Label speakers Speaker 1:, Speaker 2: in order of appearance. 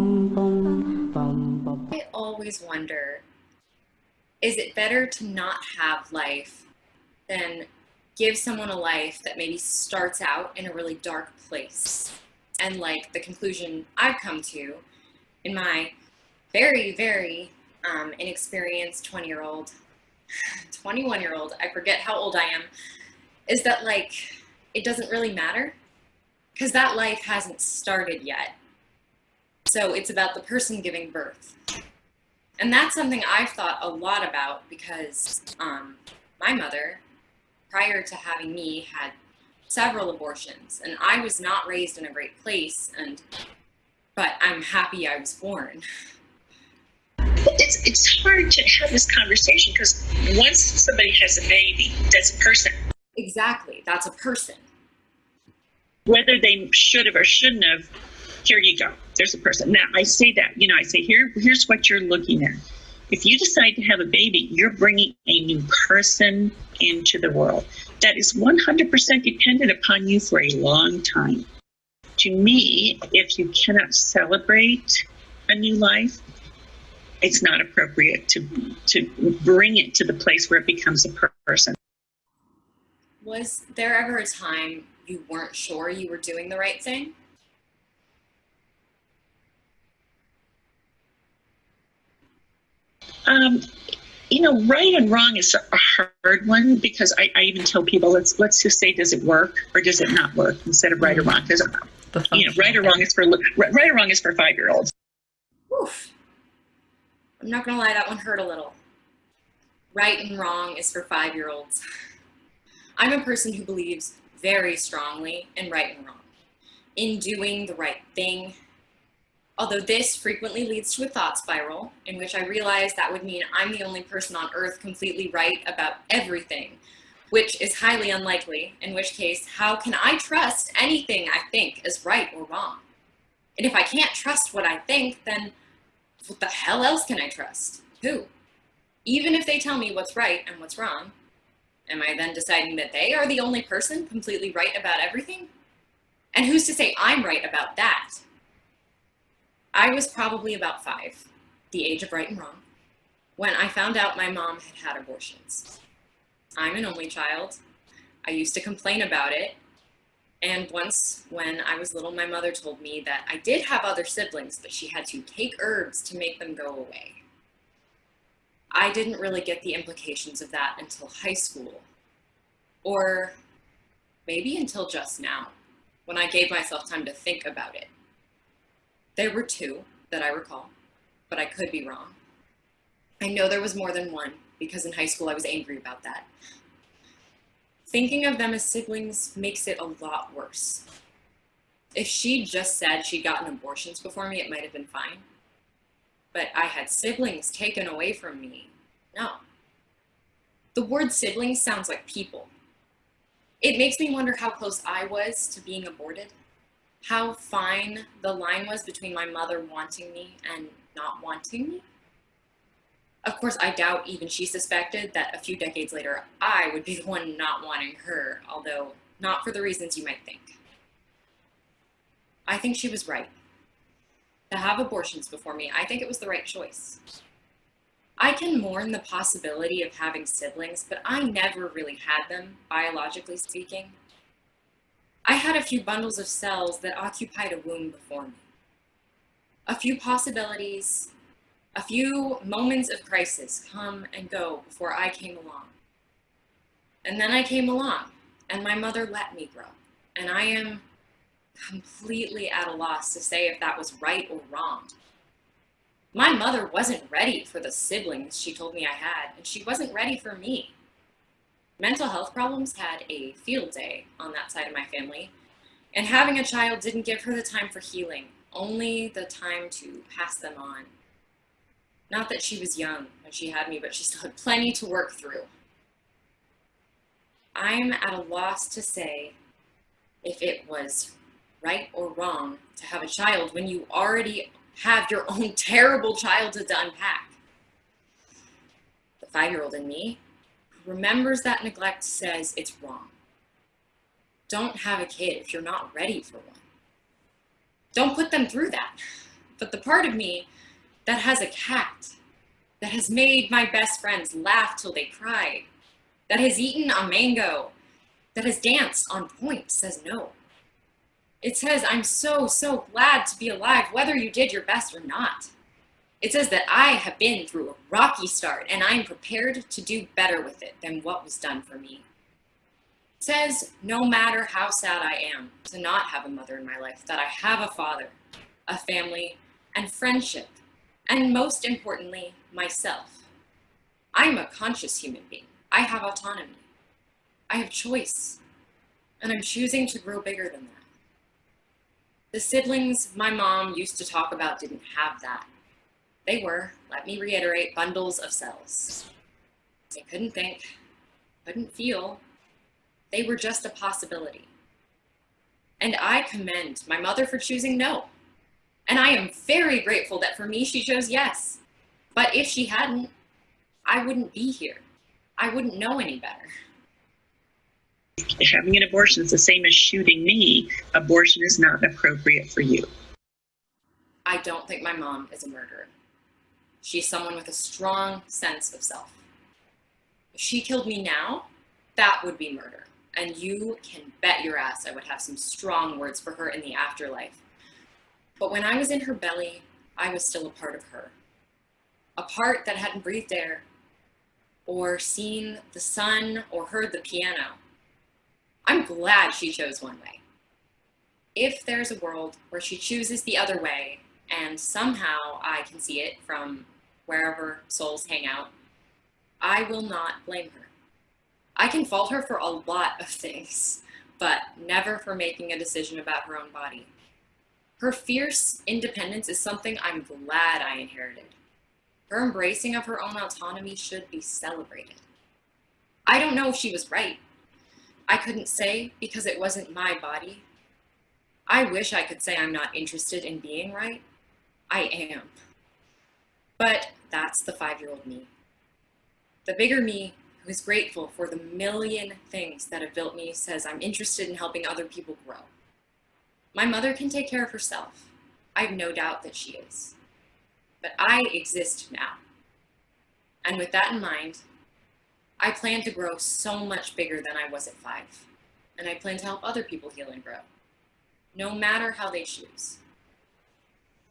Speaker 1: I always wonder, is it better to not have life than give someone a life that maybe starts out in a really dark place? And like the conclusion I've come to in my very, very inexperienced 20-year-old, 21-year-old, I forget how old I am, is that like it doesn't really matter because that life hasn't started yet. So it's about the person giving birth. And that's something I've thought a lot about because my mother, prior to having me, had several abortions, and I was not raised in a great place, but I'm happy I was born.
Speaker 2: It's hard to have this conversation because once somebody has a baby, that's a person.
Speaker 1: Exactly, that's a person.
Speaker 2: Whether they should have or shouldn't have, here you go. There's a person. Now, I say that, I say, here's what you're looking at. If you decide to have a baby, you're bringing a new person into the world that is 100% dependent upon you for a long time. To me, if you cannot celebrate a new life, it's not appropriate to bring it to the place where it becomes a person.
Speaker 1: Was there ever a time you weren't sure you were doing the right thing?
Speaker 2: Right and wrong is a hard one because I even tell people, let's just say, does it work or does it not work instead of right or wrong? Because right or wrong is for 5-year-olds.
Speaker 1: Oof. I'm not gonna lie, that one hurt a little. Right and wrong is for 5-year-olds. I'm a person who believes very strongly in right and wrong, in doing the right thing. Although this frequently leads to a thought spiral in which I realize that would mean I'm the only person on earth completely right about everything, which is highly unlikely, in which case, how can I trust anything I think is right or wrong? And if I can't trust what I think, then what the hell else can I trust? Who? Even if they tell me what's right and what's wrong, am I then deciding that they are the only person completely right about everything? And who's to say I'm right about that? I was probably about 5, the age of right and wrong, when I found out my mom had abortions. I'm an only child. I used to complain about it. And once, when I was little, my mother told me that I did have other siblings, but she had to take herbs to make them go away. I didn't really get the implications of that until high school, or maybe until just now, when I gave myself time to think about it. There were 2 that I recall, but I could be wrong. I know there was more than one because in high school I was angry about that. Thinking of them as siblings makes it a lot worse. If she just said she'd gotten abortions before me, it might have been fine. But I had siblings taken away from me. No. The word siblings sounds like people. It makes me wonder how close I was to being aborted. How fine the line was between my mother wanting me and not wanting me. Of course, I doubt even she suspected that a few decades later, I would be the one not wanting her, although not for the reasons you might think. I think she was right. To have abortions before me, I think it was the right choice. I can mourn the possibility of having siblings, but I never really had them, biologically speaking. I had a few bundles of cells that occupied a womb before me. A few possibilities, a few moments of crisis come and go before I came along. And then I came along, and my mother let me grow. And I am completely at a loss to say if that was right or wrong. My mother wasn't ready for the siblings she told me I had, and she wasn't ready for me. Mental health problems had a field day on that side of my family, and having a child didn't give her the time for healing, only the time to pass them on. Not that she was young when she had me, but she still had plenty to work through. I'm at a loss to say if it was right or wrong to have a child when you already have your own terrible childhood to unpack. The 5-year-old in me who remembers that neglect says it's wrong. Don't have a kid if you're not ready for one. Don't put them through that. But the part of me that has a cat, that has made my best friends laugh till they cried, that has eaten a mango, that has danced on point, says no. It says, I'm so, so glad to be alive, whether you did your best or not. It says that I have been through a rocky start, and I'm prepared to do better with it than what was done for me. It says, no matter how sad I am to not have a mother in my life, that I have a father, a family, and friendship, and most importantly, myself. I'm a conscious human being. I have autonomy. I have choice, and I'm choosing to grow bigger than that. The siblings my mom used to talk about didn't have that. They were, let me reiterate, bundles of cells. They couldn't think, couldn't feel. They were just a possibility. And I commend my mother for choosing no. And I am very grateful that for me, she chose yes. But if she hadn't, I wouldn't be here. I wouldn't know any better.
Speaker 2: Having an abortion is the same as shooting me. Abortion is not appropriate for you.
Speaker 1: I don't think my mom is a murderer. She's someone with a strong sense of self. If she killed me now, that would be murder. And you can bet your ass I would have some strong words for her in the afterlife. But when I was in her belly, I was still a part of her. A part that hadn't breathed air, or seen the sun, or heard the piano. I'm glad she chose one way. If there's a world where she chooses the other way, and somehow I can see it from wherever souls hang out, I will not blame her. I can fault her for a lot of things, but never for making a decision about her own body. Her fierce independence is something I'm glad I inherited. Her embracing of her own autonomy should be celebrated. I don't know if she was right. I couldn't say because it wasn't my body. I wish I could say I'm not interested in being right. I am. But that's the 5-year-old me. The bigger me, who is grateful for the million things that have built me, says I'm interested in helping other people grow. My mother can take care of herself. I have no doubt that she is. But I exist now. And with that in mind, I plan to grow so much bigger than I was at 5. And I plan to help other people heal and grow, no matter how they choose.